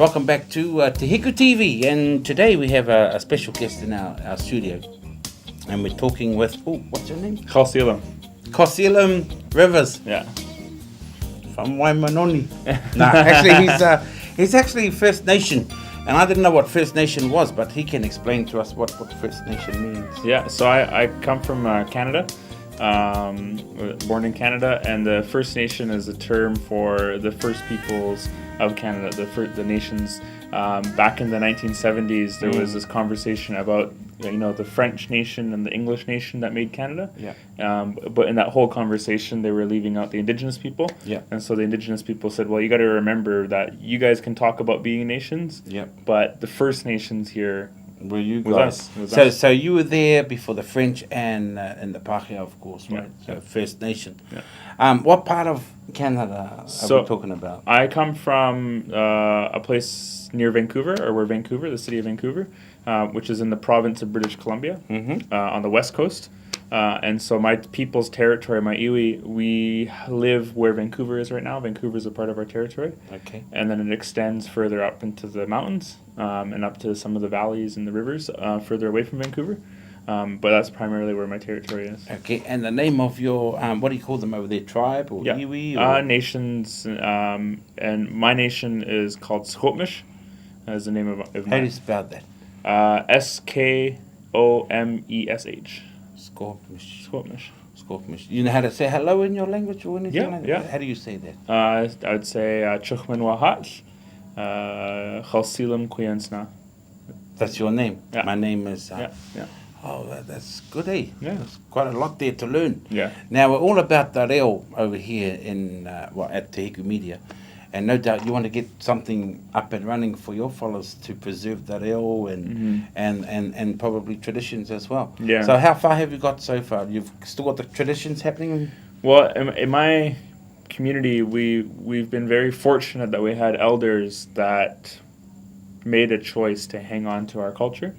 Welcome back to Te Hiku TV, and today we have a special guest in our studio, and we're talking with, what's her name? Khelsilem. Khelsilem Rivers Yeah. from Waimanoni. No, actually he's actually First Nation, and I didn't know what First Nation was, but he can explain to us what First Nation means. Yeah, so I come from Canada, born in Canada, and the First Nation is a term for the first peoples of Canada, the nations. Back in the 1970s, there was this conversation about the French nation and the English nation that made Canada. Yeah. But in that whole conversation, they were leaving out the Indigenous people. Yeah. And so the Indigenous people said, well, you got to remember that you guys can talk about being nations. Yeah. But the First Nations here. Well, you Was guys. us. Was us. So you were there before the French and the Pākehā, of course, right? Yeah. So First Nation. Yeah. What part of Canada are we talking about? I come from a place near Vancouver, or where Vancouver, the city of Vancouver, which is in the province of British Columbia, on the west coast. And so my people's territory, my iwi, we live where Vancouver is right now. Vancouver is a part of our territory. Okay. And then it extends further up into the mountains and up to some of the valleys and the rivers further away from Vancouver. But that's primarily where my territory is. Okay, and the name of your, what do you call them over there, tribe or iwi? Or? Nations, and my nation is called Squamish, as the name of How my... do you spell that? Skomesh. Squamish. Squamish. Squamish. You know how to say hello in your language or anything like that? Yeah. How do you say that? I would say Chuchman Wahat, Khelsilem Kuyansna. That's your name? Yeah. My name is... Yeah. Oh, that's good, eh? Yeah. There's quite a lot there to learn. Yeah. Now, we're all about the reo over here in at Te Hiku Media. And no doubt you want to get something up and running for your followers to preserve the reo and probably traditions as well. Yeah. So how far have you got so far? You've still got the traditions happening? Well, in my community, we've been very fortunate that we had elders that made a choice to hang on to our culture.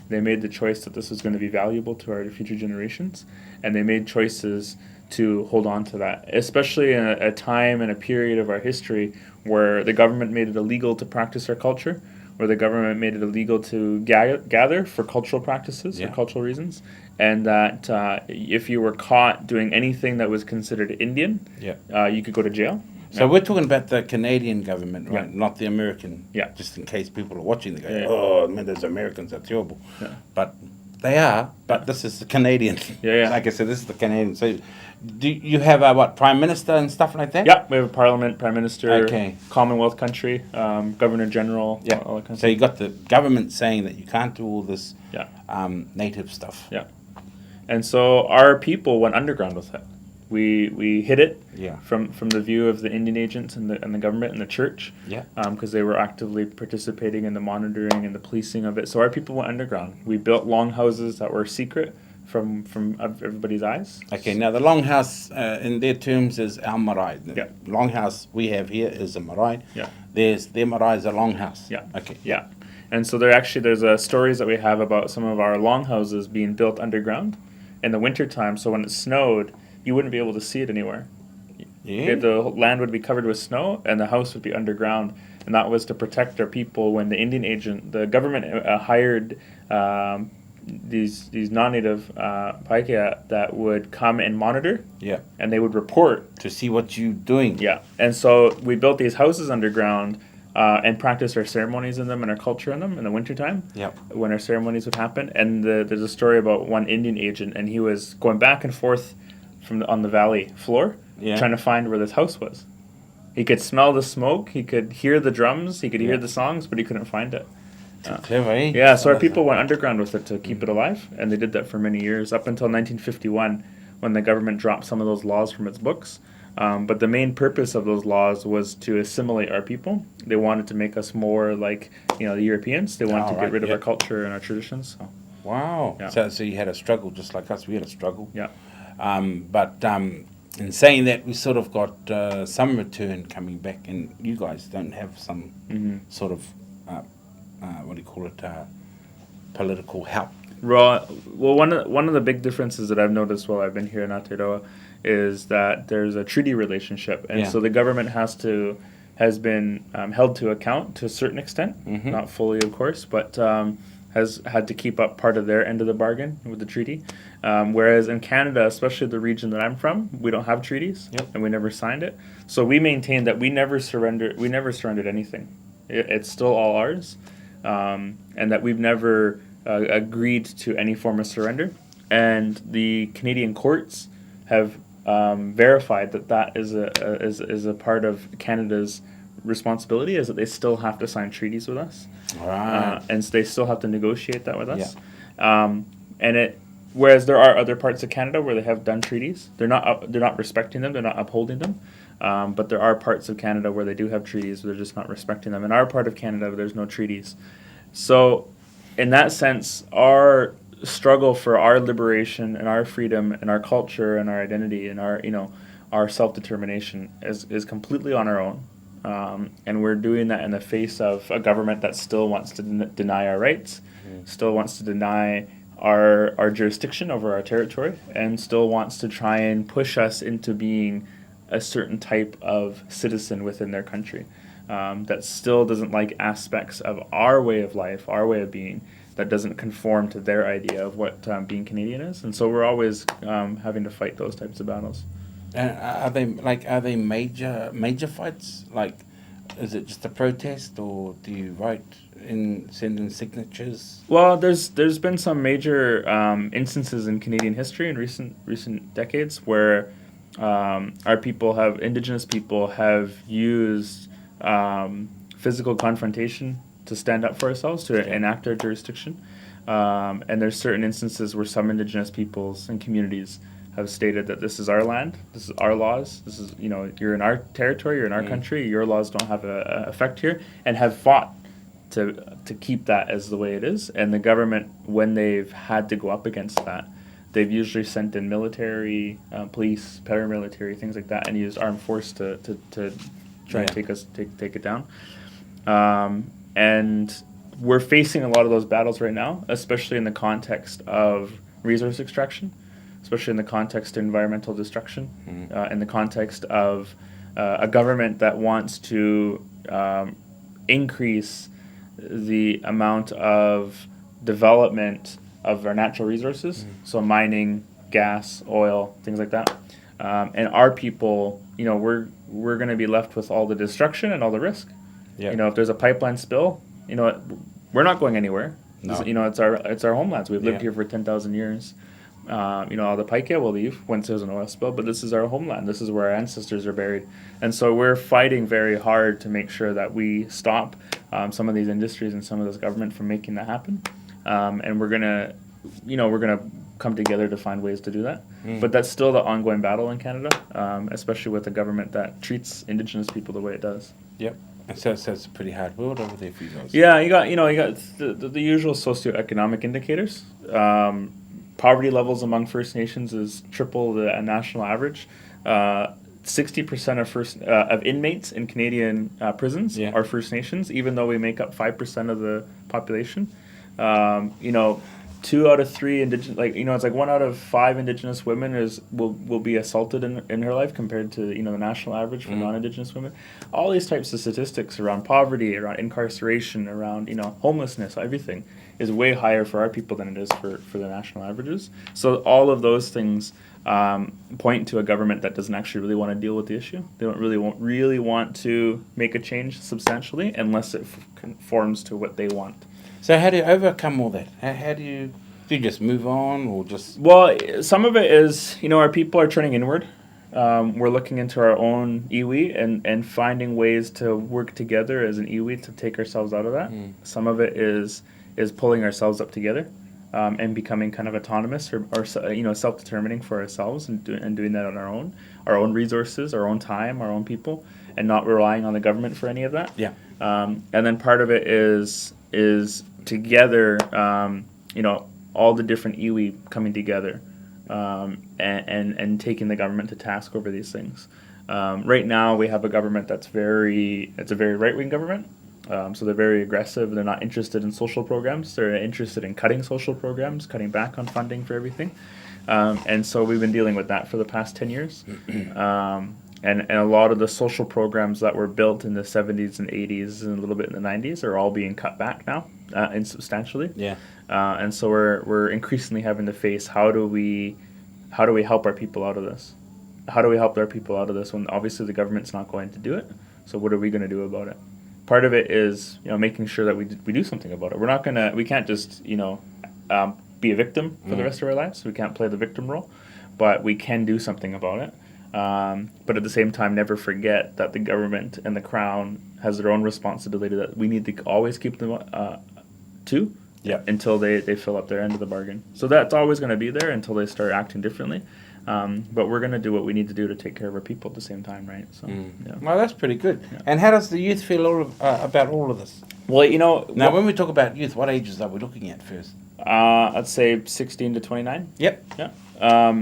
They made the choice that this was going to be valuable to our future generations, and they made choices to hold on to that, especially in a time and a period of our history where the government made it illegal to practice our culture, where the government made it illegal to gather for cultural practices, for cultural reasons, and that if you were caught doing anything that was considered Indian, you could go to jail. So we're talking about the Canadian government, right? Yeah. Not the American. Yeah. Just in case people are watching, they go, Yeah. oh, man, those Americans are terrible. Yeah. But they are, but this is the Canadian. Yeah. Like I said, this is the Canadian. So do you have Prime Minister and stuff like that? Yeah, we have a parliament, prime minister, Okay. Commonwealth country, governor general, all that kind of So you got the government saying that you can't do all this native stuff. Yeah. And so our people went underground with it. We hid it from the view of the Indian agents and the government and the church, because they were actively participating in the monitoring and the policing of it. So our people went underground. We built longhouses that were secret from everybody's eyes. Okay, now the longhouse in their terms is our marae. The Yeah. longhouse we have here is a marae. Yeah. Their marae is a longhouse. Yeah. Okay. Yeah. And so there's stories that we have about some of our longhouses being built underground in the wintertime. So when it snowed, you wouldn't be able to see it anywhere. Yeah. The land would be covered with snow, and the house would be underground. And that was to protect our people when the Indian agent, the government hired these non-native Pākehā that would come and monitor. Yeah. And they would report. To see what you're doing. Yeah. And so we built these houses underground and practiced our ceremonies in them and our culture in them in the wintertime. Yeah. When our ceremonies would happen. And there's a story about one Indian agent, and he was going back and forth on the valley floor, trying to find where this house was. He could smell the smoke, he could hear the drums, he could hear the songs, but he couldn't find it. Clever, eh? Yeah, so our people went underground with it to keep it alive, and they did that for many years, up until 1951, when the government dropped some of those laws from its books. But the main purpose of those laws was to assimilate our people. They wanted to make us more like the Europeans. They wanted to get rid of our culture and our traditions. So. Wow. Yeah. So you had a struggle just like us. We had a struggle. Yeah. But in saying that, we sort of got some return coming back, and you guys don't have some sort of, political help. Well, one of the big differences that I've noticed while I've been here in Aotearoa is that there's a treaty relationship, and so the government has to has been held to account to a certain extent, not fully, of course, but has had to keep up part of their end of the bargain with the treaty. Whereas in Canada, especially the region that I'm from, we don't have treaties, and we never signed it. So we maintain that we never surrendered anything. It's still all ours, and that we've never agreed to any form of surrender. And the Canadian courts have verified that is a part of Canada's responsibility, is that they still have to sign treaties with us, and they still have to negotiate that with us. Whereas there are other parts of Canada where they have done treaties, they're not respecting them, they're not upholding them. But there are parts of Canada where they do have treaties, they're just not respecting them. In our part of Canada, there's no treaties. So, in that sense, our struggle for our liberation and our freedom and our culture and our identity and our self-determination is completely on our own. And we're doing that in the face of a government that still wants to deny our rights, still wants to deny our jurisdiction over our territory, and still wants to try and push us into being a certain type of citizen within their country, that still doesn't like aspects of our way of life, our way of being, that doesn't conform to their idea of what being Canadian is. And so we're always having to fight those types of battles. And are they major fights? Like, is it just a protest, or do you send in signatures? Well, there's been some major instances in Canadian history in recent decades where Indigenous people have used physical confrontation to stand up for ourselves, to enact our jurisdiction. And there's certain instances where some Indigenous peoples and communities have stated that this is our land, this is our laws, this is, you're in our territory, you're in our country, your laws don't have a effect here, and have fought to keep that as the way it is. And the government, when they've had to go up against that, they've usually sent in military, police, paramilitary, things like that, and used armed force to try and take it down. And we're facing a lot of those battles right now, especially in the context of resource extraction, especially in the context of environmental destruction, in the context of a government that wants to increase the amount of development of our natural resources, so mining, gas, oil, things like that. And our people, we're going to be left with all the destruction and all the risk. If there's a pipeline spill, we're not going anywhere. No. It's our homelands. We've lived here for 10,000 years. All the Paikia will leave once there's an oil spill, but this is our homeland. This is where our ancestors are buried. And so we're fighting very hard to make sure that we stop some of these industries and some of this government from making that happen. And we're gonna come together to find ways to do that. But that's still the ongoing battle in Canada, especially with a government that treats Indigenous people the way it does. Yep. And so it's a pretty hard world over there for you guys. Yeah, you got the usual socioeconomic indicators. Poverty levels among First Nations is triple the national average. 60% of inmates in Canadian prisons are First Nations, even though we make up 5% of the population. 2 out of 3 Indigenous, it's like 1 out of 5 Indigenous women will be assaulted in her life, compared to the national average for non-Indigenous women. All these types of statistics around poverty, around incarceration, around homelessness, everything is way higher for our people than it is for the national averages. So all of those things point to a government that doesn't actually really want to deal with the issue. They don't really want to make a change substantially unless it conforms to what they want. So how do you overcome all that? How do you just move on, or just... Well, some of it is, our people are turning inward. We're looking into our own iwi and finding ways to work together as an iwi to take ourselves out of that. Some of it is pulling ourselves up together and becoming kind of autonomous or self-determining for ourselves and doing that on our own resources, our own time, our own people, and not relying on the government for any of that. Yeah. And then part of it is together, all the different iwi coming together and taking the government to task over these things. Right now, we have a government it's a very right-wing government. So they're very aggressive. They're not interested in social programs. They're interested in cutting social programs, cutting back on funding for everything. And so we've been dealing with that for the past 10 years. and a lot of the social programs that were built in the 70s and 80s and a little bit in the 90s are all being cut back now, insubstantially. Yeah. And so we're increasingly having to face how do we help our people out of this? How do we help our people out of this when obviously the government's not going to do it? So what are we going to do about it? Part of it is making sure that we do something about it. We can't just be a victim for the rest of our lives. We can't play the victim role, but we can do something about it. But at the same time, never forget that the government and the crown has their own responsibility that we need to always keep them to until they fill up their end of the bargain. So that's always going to be there until they start acting differently. But we're going to do what we need to do to take care of our people at the same time, right? So, Well, that's pretty good. Yeah. And how does the youth feel about all of this? Well, Now, when we talk about youth, what ages are we looking at first? I'd say 16 to 29. Yep. Yeah.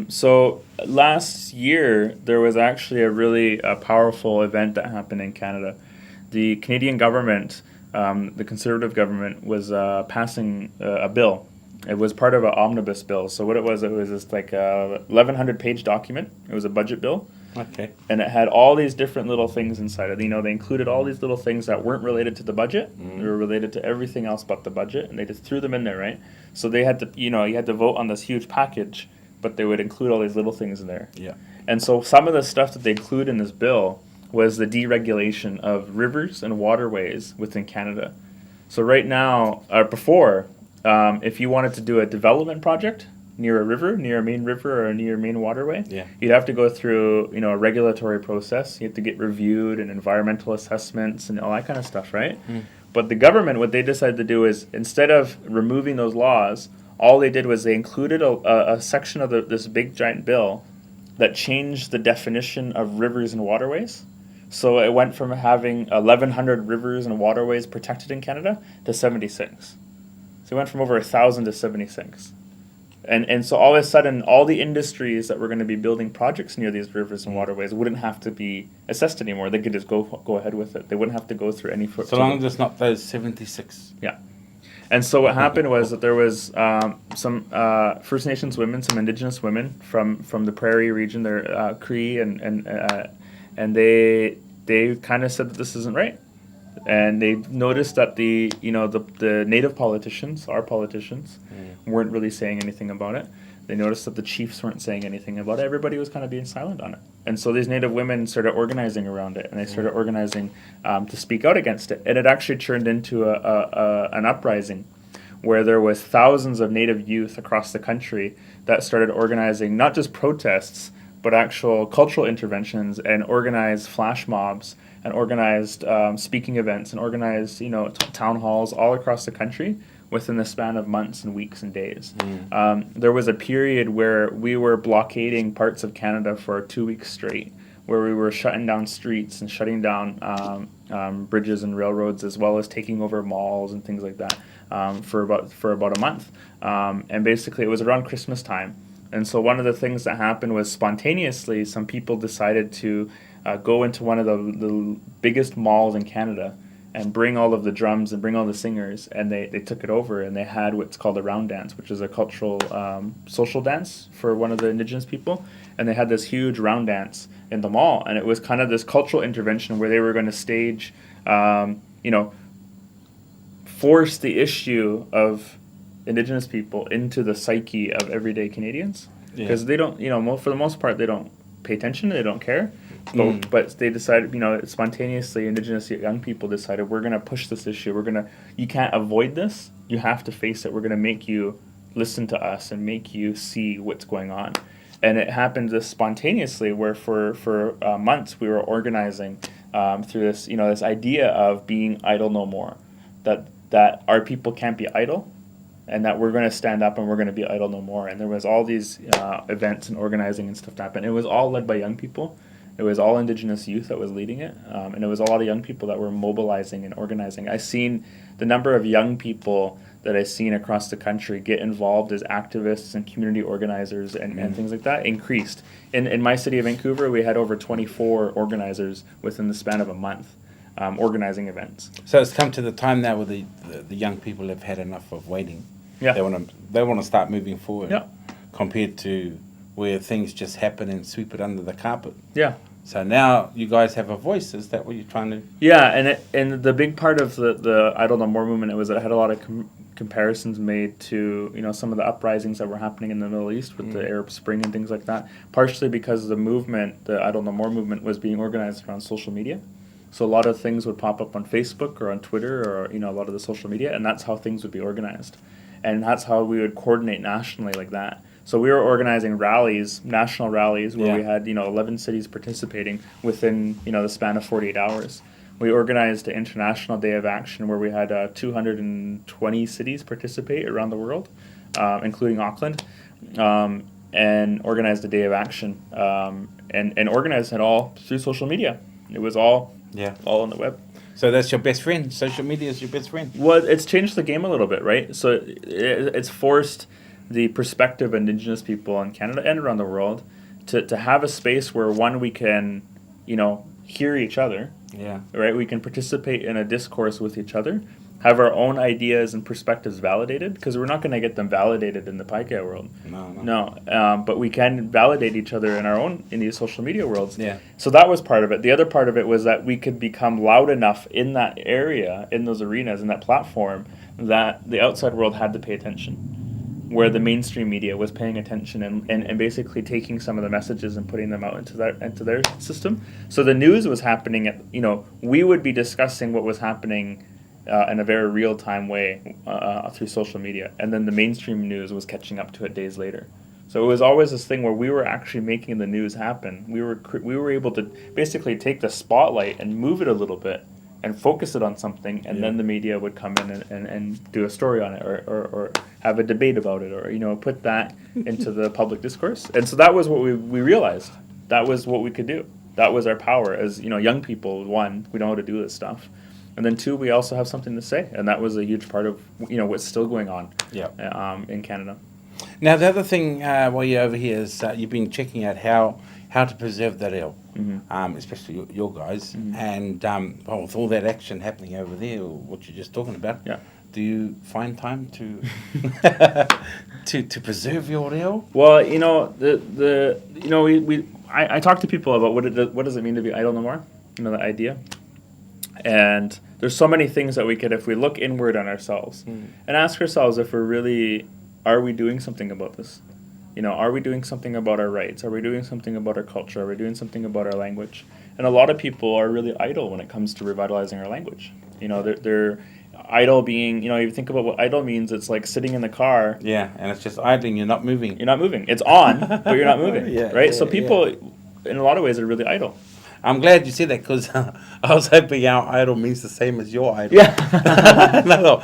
So last year, there was actually a really powerful event that happened in Canada. The Canadian government, the Conservative government, was passing a bill. It was part of an omnibus bill. So what it was this like a 1,100-page document. It was a budget bill. Okay. And it had all these different little things inside it. They included all these little things that weren't related to the budget. They were related to everything else but the budget, and they just threw them in there, right? So they had to, you had to vote on this huge package, but they would include all these little things in there. Yeah. And so some of the stuff that they include in this bill was the deregulation of rivers and waterways within Canada. So right now, or before, if you wanted to do a development project near a river, near a main river or near a main waterway, you'd have to go through, a regulatory process. You have to get reviewed and environmental assessments and all that kind of stuff, right? But the government, what they decided to do is, instead of removing those laws, all they did was they included a section of this big giant bill that changed the definition of rivers and waterways. So it went from having 1,100 rivers and waterways protected in Canada to 76. So it went from over 1,000 to 76. And so all of a sudden, all the industries that were going to be building projects near these rivers and waterways wouldn't have to be assessed anymore. They could just go ahead with it. They wouldn't have to go through any... So long as it's not those 76. Yeah. And so what happened was that there was some First Nations women, some Indigenous women from the Prairie region, they're Cree, and they kind of said that this isn't right. And they noticed that the native politicians, our politicians, weren't really saying anything about it. They noticed that the chiefs weren't saying anything about it. Everybody was kind of being silent on it. And so these native women started organizing around it, and they started organizing to speak out against it. And it actually turned into an uprising where there was thousands of native youth across the country that started organizing not just protests, but actual cultural interventions and organized flash mobs and organized speaking events and organized, town halls all across the country within the span of months and weeks and days. There was a period where we were blockading parts of Canada for 2 weeks straight, where we were shutting down streets and shutting down bridges and railroads, as well as taking over malls and things like that for about a month. And basically, it was around Christmas time. And so one of the things that happened was spontaneously, some people decided to go into one of the biggest malls in Canada and bring all of the drums and bring all the singers, and they took it over, and they had what's called a round dance, which is a cultural social dance for one of the Indigenous people. And they had this huge round dance in the mall, and it was kind of this cultural intervention where they were going to stage, force the issue of Indigenous people into the psyche of everyday Canadians, because they don't, for the most part, they don't pay attention, they don't care. But they decided, spontaneously, Indigenous young people decided, we're going to push this issue. You can't avoid this. You have to face it. We're going to make you listen to us and make you see what's going on. And it happened this spontaneously, where for months we were organizing through this, this idea of being idle no more, that our people can't be idle, and that we're going to stand up and we're going to be idle no more. And there was all these events and organizing and stuff to happen. It was all led by young people. It was all Indigenous youth that was leading it, and it was a lot of young people that were mobilizing and organizing. I've seen the number of young people that I've seen across the country get involved as activists and community organizers and things like that increased. In my city of Vancouver, we had over 24 organizers within the span of a month organizing events. So it's come to the time now where the young people have had enough of waiting. Yeah. They want to start moving forward. Yeah. Compared to where things just happen and sweep it under the carpet. Yeah. So now you guys have a voice. Is that what you're trying to? Yeah, and the big part of the I Don't Know More movement, it was that it had a lot of comparisons made to some of the uprisings that were happening in the Middle East with the Arab Spring and things like that. Partially because the movement, the I Don't Know More movement, was being organized around social media. So a lot of things would pop up on Facebook or on Twitter or a lot of the social media, and that's how things would be organized, and that's how we would coordinate nationally like that. So we were organizing rallies, national rallies, where we had 11 cities participating within the span of 48 hours. We organized an international day of action where we had 220 cities participate around the world, including Auckland, and organized a day of action, and organized it all through social media. It was all on the web. So that's your best friend. Social media is your best friend. Well, it's changed the game a little bit, right? So it's forced the perspective of Indigenous people in Canada and around the world to have a space where, one, we can, hear each other. Yeah. Right? We can participate in a discourse with each other, have our own ideas and perspectives validated, because we're not going to get them validated in the Paikai world. No. But we can validate each other in these social media worlds. Yeah. So that was part of it. The other part of it was that we could become loud enough in that area, in those arenas, in that platform, that the outside world had to pay attention, where the mainstream media was paying attention and basically taking some of the messages and putting them out into their system. So the news was happening we would be discussing what was happening in a very real-time way through social media, and then the mainstream news was catching up to it days later. So it was always this thing where we were actually making the news happen. We were able to basically take the spotlight and move it a little bit and focus it on something, and then the media would come in and do a story on it or have a debate about it, or put that into the public discourse. And so that was what we realized. That was what we could do. That was our power as young people. One, we know how to do this stuff, and then two, we also have something to say, and that was a huge part of what's still going on in Canada. Now the other thing while you're over here is you've been checking out how to preserve that reo, especially your guys, and with all that action happening over there, what you're just talking about, do you find time to to preserve your reo? Well, I talk to people about what does it mean to be idle no more, the idea, and there's so many things that we could, if we look inward on ourselves and ask ourselves if are we doing something about this? Are we doing something about our rights? Are we doing something about our culture? Are we doing something about our language? And a lot of people are really idle when it comes to revitalizing our language. They're idle being, you think about what idle means, it's like sitting in the car. Yeah, and it's just idling, you're not moving. You're not moving. It's on, but you're not moving, right? So people, in a lot of ways, are really idle. I'm glad you said that, because I was hoping our idle means the same as your idle. Yeah. And I thought,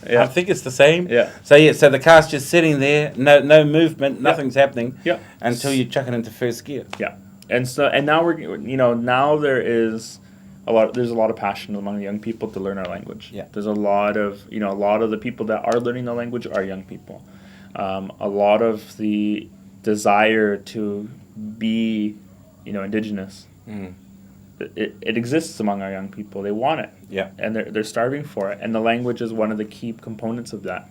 I think it's the same. Yeah. So the car's just sitting there, no movement, nothing's happening. Yeah. Until you chuck it into first gear. Yeah. And now we're, now there's a lot of passion among young people to learn our language. Yeah. There's a lot of the people that are learning the language are young people. A lot of the desire to be, Indigenous. It exists among our young people. They want it. Yeah. And they're starving for it. And the language is one of the key components of that.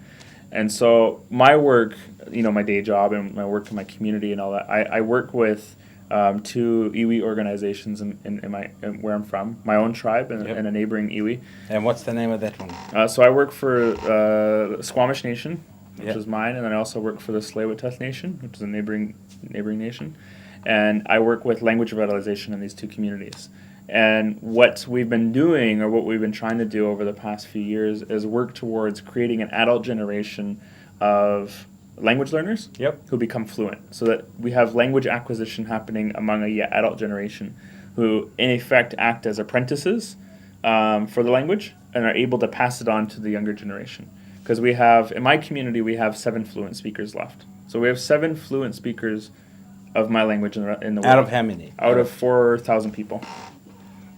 And so my work, my day job and my work in my community and all that, I work with two iwi organizations in where I'm from, my own tribe and a neighboring iwi. And what's the name of that one? So I work for Squamish Nation, which is mine, and then I also work for the Tsleil-Waututh Nation, which is a neighboring nation. And I work with language revitalization in these two communities. And what we've been doing, or what we've been trying to do over the past few years, is work towards creating an adult generation of language learners who become fluent, so that we have language acquisition happening among a adult generation who, in effect, act as apprentices for the language and are able to pass it on to the younger generation. Because in my community, we have 7 fluent speakers left. So we have 7 fluent speakers of my language in the world. Out of how many? Out of 4,000 people.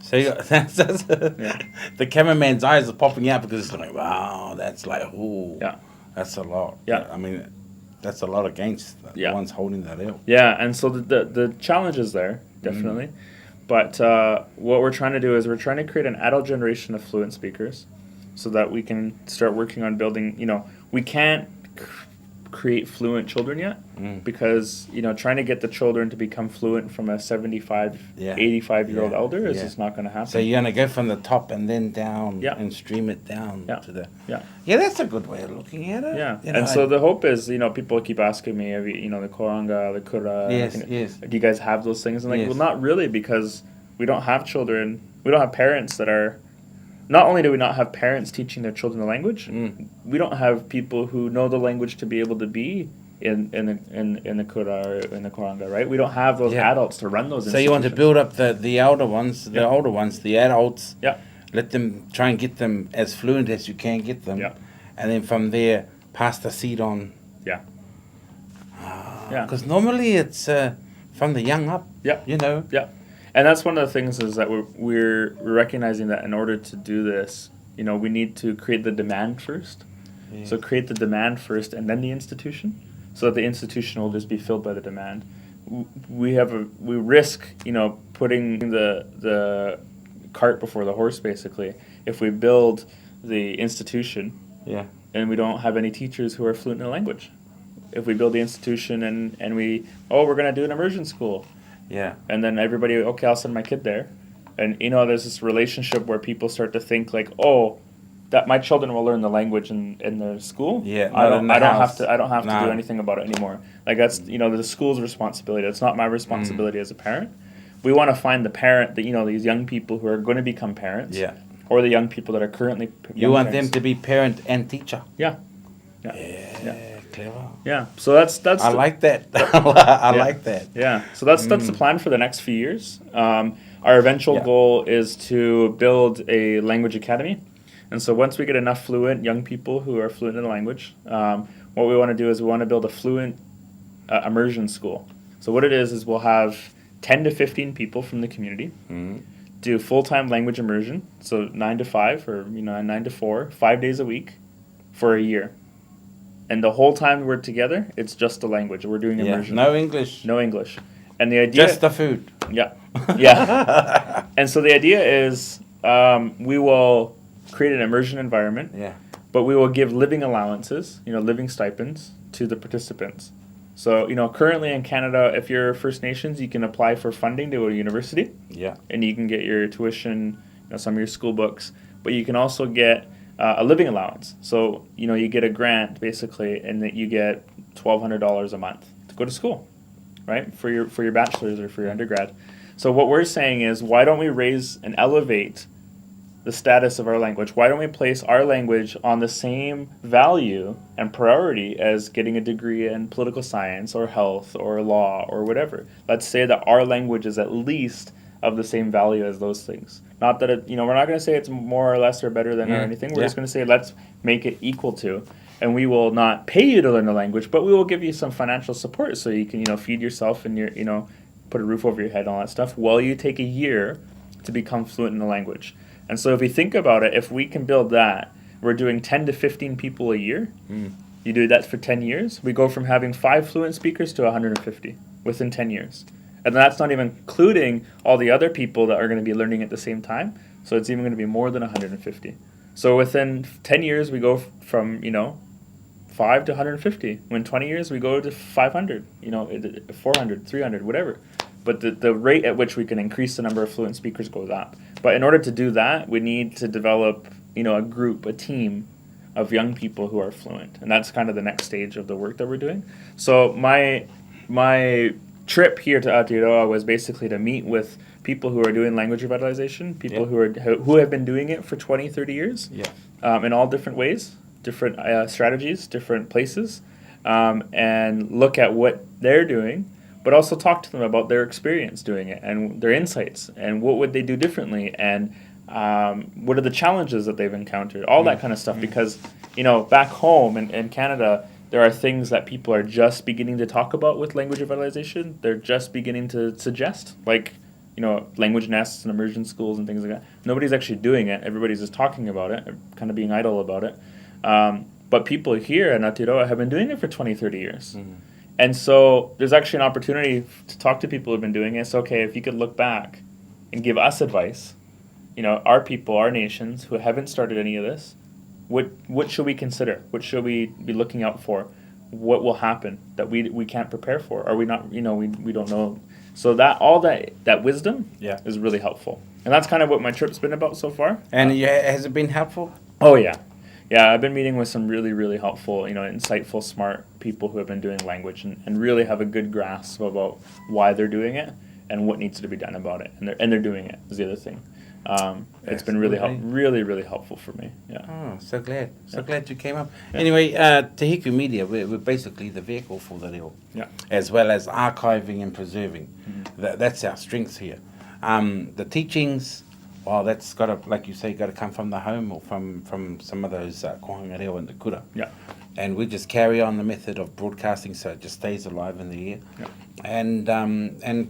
So the cameraman's eyes are popping out, because it's like, wow, that's like, that's a lot. Yeah. I mean, that's a lot against the ones holding that ill. Yeah, and so the challenge is there, definitely. But what we're trying to do is we're trying to create an adult generation of fluent speakers so that we can start working on building, we can't create fluent children yet, because trying to get the children to become fluent from a 75, 85-year-old elder is just not going to happen. So you're going to go from the top and then down and stream it down to the... Yeah, that's a good way of looking at it. Yeah, and so the hope is, people keep asking me, the Koranga, the Kura, do you guys have those things? And well, not really, because we don't have children, we don't have parents that are... Not only do we not have parents teaching their children the language, we don't have people who know the language to be able to be in the Kura or in the Koranga, right? We don't have those adults to run those institutions. So you want to build up the older ones, the adults. Yeah. Let them try and get them as fluent as you can get them. Yeah. And then from there, pass the seed on. Yeah. Because normally it's from the young up. Yeah. Yeah. And that's one of the things is that we're recognizing that in order to do this, we need to create the demand first. Yes. So create the demand first and then the institution, so that the institution will just be filled by the demand. We risk, putting the cart before the horse, basically, if we build the institution and we don't have any teachers who are fluent in the language. If we build the institution and we're going to do an immersion school. Yeah. And then everybody, okay, I'll send my kid there. And, there's this relationship where people start to think like, that my children will learn the language in their school. Yeah. I don't have to do anything about it anymore. Like that's, the school's responsibility. It's not my responsibility as a parent. We want to find the parent that, these young people who are going to become parents. Yeah. Or the young people that are currently You want them to be parent and teacher. Yeah. Clever. Yeah, so that's. I like that. I like that. Yeah, so that's the plan for the next few years. Our eventual goal is to build a language academy, and so once we get enough fluent young people who are fluent in the language, what we want to do is we want to build a fluent immersion school. So what it is we'll have 10 to 15 people from the community do full-time language immersion, so 9 to 5 or 9 to 4, 5 days a week for a year. And the whole time we're together, it's just the language. We're doing immersion. No English. No English. And the idea... Just the food. Yeah. Yeah. And so the idea is we will create an immersion environment. Yeah. But we will give living allowances, living stipends to the participants. So, currently in Canada, if you're First Nations, you can apply for funding to go to university. Yeah. And you can get your tuition, some of your school books. But you can also get... a living allowance. So, you get a grant basically, and that you get $1,200 a month to go to school, right? For your bachelor's or for your undergrad. So what we're saying is, why don't we raise and elevate the status of our language? Why don't we place our language on the same value and priority as getting a degree in political science or health or law or whatever? Let's say that our language is at least of the same value as those things. Not that it, we're not going to say it's more or less or better than or anything. We're just going to say let's make it equal to, and we will not pay you to learn the language, but we will give you some financial support so you can feed yourself and put a roof over your head and all that stuff while you take a year to become fluent in the language. And so if we think about it, if we can build that, we're doing 10 to 15 people a year. You do that for 10 years. We go from having 5 fluent speakers to 150 within 10 years. And that's not even including all the other people that are going to be learning at the same time. So it's even going to be more than 150. So within 10 years, we go from, 5 to 150. When 20 years, we go to 500, 400, 300, whatever. But the rate at which we can increase the number of fluent speakers goes up. But in order to do that, we need to develop, a group, a team of young people who are fluent. And that's kind of the next stage of the work that we're doing. So my trip here to Aotearoa was basically to meet with people who are doing language revitalization, people who have been doing it for 20, 30 years, in all different ways, different strategies, different places, and look at what they're doing, but also talk to them about their experience doing it and their insights and what would they do differently and what are the challenges that they've encountered, all that kind of stuff, because, back home in Canada, there are things that people are just beginning to talk about with language revitalization. They're just beginning to suggest, like, language nests and immersion schools and things like that. Nobody's actually doing it. Everybody's just talking about it, kind of being idle about it. But people here in Aotearoa have been doing it for 20, 30 years. And so there's actually an opportunity to talk to people who have been doing it. It's okay if you could look back and give us advice, our people, our nations who haven't started any of this. What should we consider? What should we be looking out for? what will happen that we can't prepare for, or we not, we don't know. So that all that wisdom is really helpful, and that's kind of what my trip's been about so far. And has it been helpful? Oh yeah. Yeah, I've been meeting with some really, really helpful, insightful, smart people who have been doing language and really have a good grasp about why they're doing it and what needs to be done about it. And they're doing it is the other thing. It's been really, really helpful for me. Yeah. Oh, so glad. So glad you came up. Yeah. Anyway, Te Media, we're basically the vehicle for the reo. Yeah. As well as archiving and preserving. That's our strengths here. The teachings... Well, that's got to, like you say, got to come from the home or from some of those kohanga reo and the kura. Yeah. And we just carry on the method of broadcasting so it just stays alive in the air. Yeah. And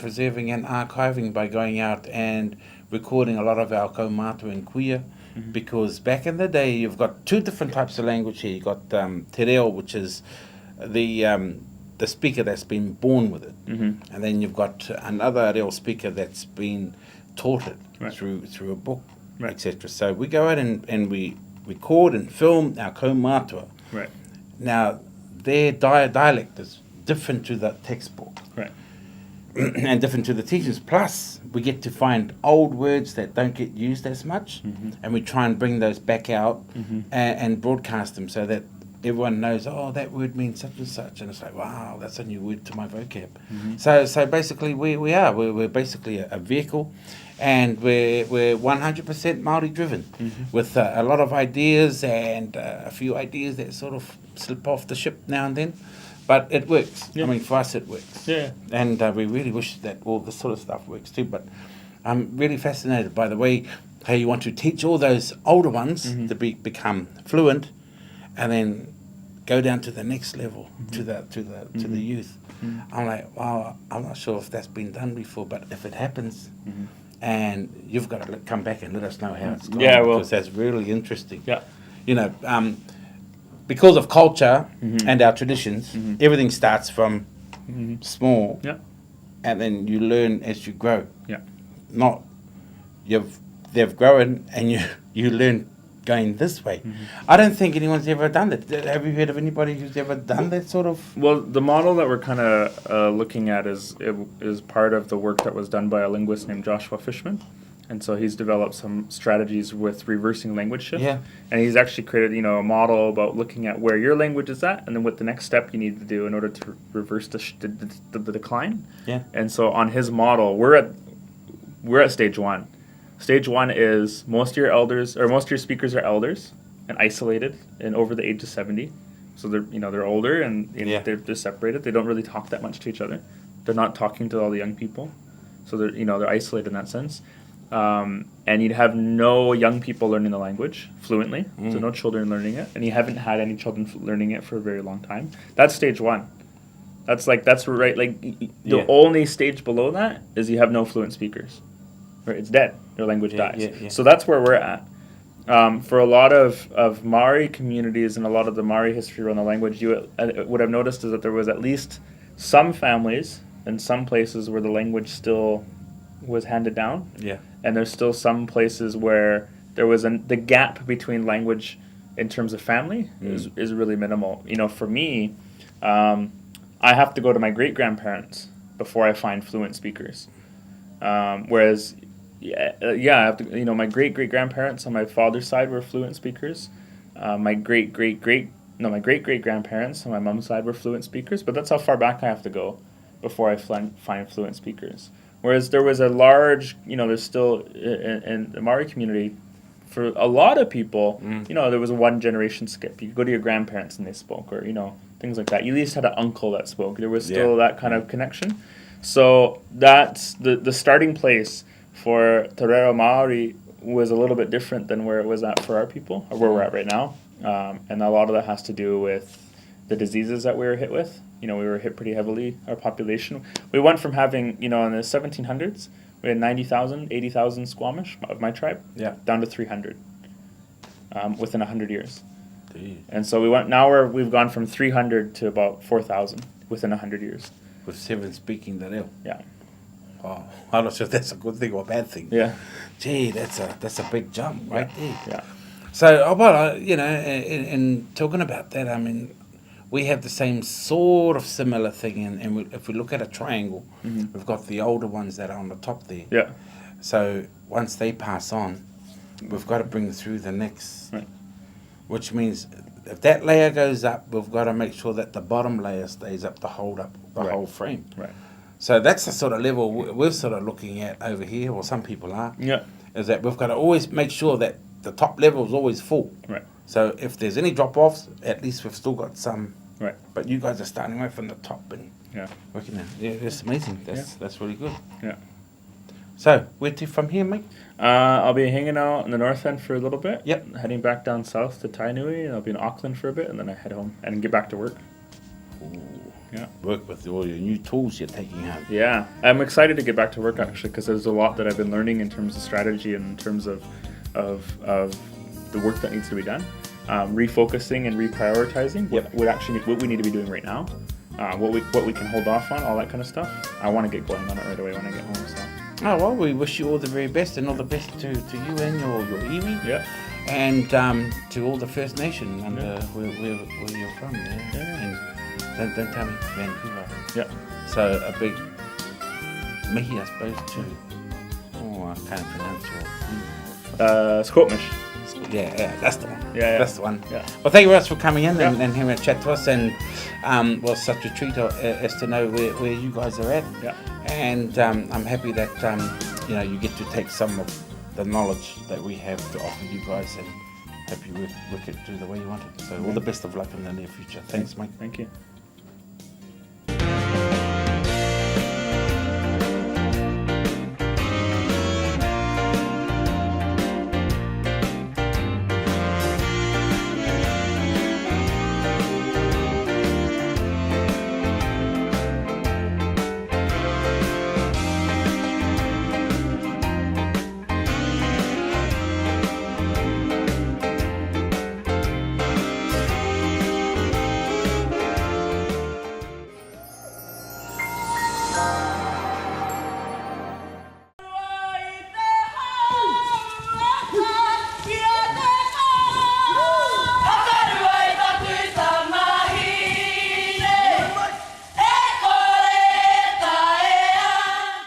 preserving and archiving by going out and recording a lot of our kaumātua and kuia. Because back in the day, you've got two different types of language here. You've got te reo, which is the speaker that's been born with it. And then you've got another reo speaker that's been taught it through a book, etc. So we go out and we record and film our kaumātua. Right. Now, their dialect is different to the textbook. Right. And different to the teachers. Plus, we get to find old words that don't get used as much, and we try and bring those back out and broadcast them so that everyone knows, oh, that word means such and such, and it's like, wow, that's a new word to my vocab. So basically, we're basically a vehicle, and we're 100% Māori driven, with a lot of ideas and a few ideas that sort of slip off the ship now and then, but it works. I mean, for us, it works. Yeah. And we really wish that all this sort of stuff works too. But I'm really fascinated by the way how you want to teach all those older ones to become fluent, and then go down to the next level, to the youth. I'm like, wow, I'm not sure if that's been done before, but if it happens, and you've got to come back and let us know how it's going. Yeah, well, because that's really interesting. Yeah. Because of culture and our traditions, everything starts from small, and then you learn as you grow. Yeah. Not they've grown and you learn going this way. I don't think anyone's ever done that. Have you heard of anybody who's ever done that sort of? Well, the model that we're kind of looking at is part of the work that was done by a linguist named Joshua Fishman. And so he's developed some strategies with reversing language shift. Yeah. And he's actually created, a model about looking at where your language is at and then what the next step you need to do in order to reverse the decline. Yeah. And so on his model, we're at stage one. Stage one is most of your speakers are elders and isolated and over the age of 70. So they're older and they're separated. They don't really talk that much to each other. They're not talking to all the young people. So they're isolated in that sense. And you'd have no young people learning the language fluently, so no children learning it, and you haven't had any children learning it for a very long time. That's stage one. That's right. Like the only stage below that is you have no fluent speakers. Right, it's dead. Their language dies. Yeah. So that's where we're at. For a lot of Maori communities and a lot of the Maori history around the language, what I've noticed is that there was at least some families and some places where the language still was handed down. Yeah. And there's still some places where there was the gap between language in terms of family is really minimal. For me, I have to go to my great-grandparents before I find fluent speakers. Whereas, I have to, my great-great-grandparents on my father's side were fluent speakers. My great-great-grandparents on my mom's side were fluent speakers, but that's how far back I have to go before I find fluent speakers. Whereas there was a large, there's still, in the Maori community, for a lot of people, there was a one-generation skip. You could go to your grandparents and they spoke, or, things like that. You at least had an uncle that spoke. There was still that kind of connection. So that's the starting place for Te Reo Māori was a little bit different than where it was at for our people, or where we're at right now. And a lot of that has to do with the diseases that we were hit with. We were hit pretty heavily, our population. We went from having, in the 1700s, we had 90,000, 80,000 Squamish of my tribe, down to 300 within 100 years. Dude. And so we've gone from 300 to about 4,000 within 100 years. With 7 speaking the reo. Yeah. Oh, I'm not sure if that's a good thing or a bad thing. Yeah. Gee, that's a big jump right there. Yeah. So, in talking about that, I mean, we have the same sort of similar thing, and if we look at a triangle, we've got the older ones that are on the top there. Yeah. So once they pass on, we've got to bring through the next, Right. which means if that layer goes up, we've got to make sure that the bottom layer stays up to hold up the Right. whole frame. Right. So that's the sort of level we're sort of looking at over here, or some people are, Yeah. is that we've got to always make sure that the top level is always full. Right. So if there's any drop-offs, at least we've still got some. Right. But you guys are starting right from the top and Yeah. working out. Yeah, that's amazing. That's really good. Yeah. So where to from here, mate? I'll be hanging out in the north end for a little bit. Yep. Heading back down south to Tainui, and I'll be in Auckland for a bit, and then I head home and get back to work. Ooh. Yeah. Work with all your new tools you're taking home. Yeah, I'm excited to get back to work actually, because there's a lot that I've been learning in terms of strategy and in terms of the work that needs to be done. Refocusing and reprioritizing what we need to be doing right now, what we can hold off on, all that kind of stuff. I want to get going on it right away when I get home. So. Oh, well, we wish you all the very best, and all the best to you and your iwi. Yeah. And to all the First Nation under where you're from. And don't tell me Vancouver. Yeah. So a big mihi, I suppose, to I can't pronounce your Squamish. yeah, that's the one. Yeah. That's the one. Yeah. Well, thank you very much for coming in and having a chat to us, and well, such a treat as to know where you guys are at. Yeah. And I'm happy that you get to take some of the knowledge that we have to offer you guys, and hope you work it through the way you want it. So all the best of luck in the near future. Thanks, mate. Thank you.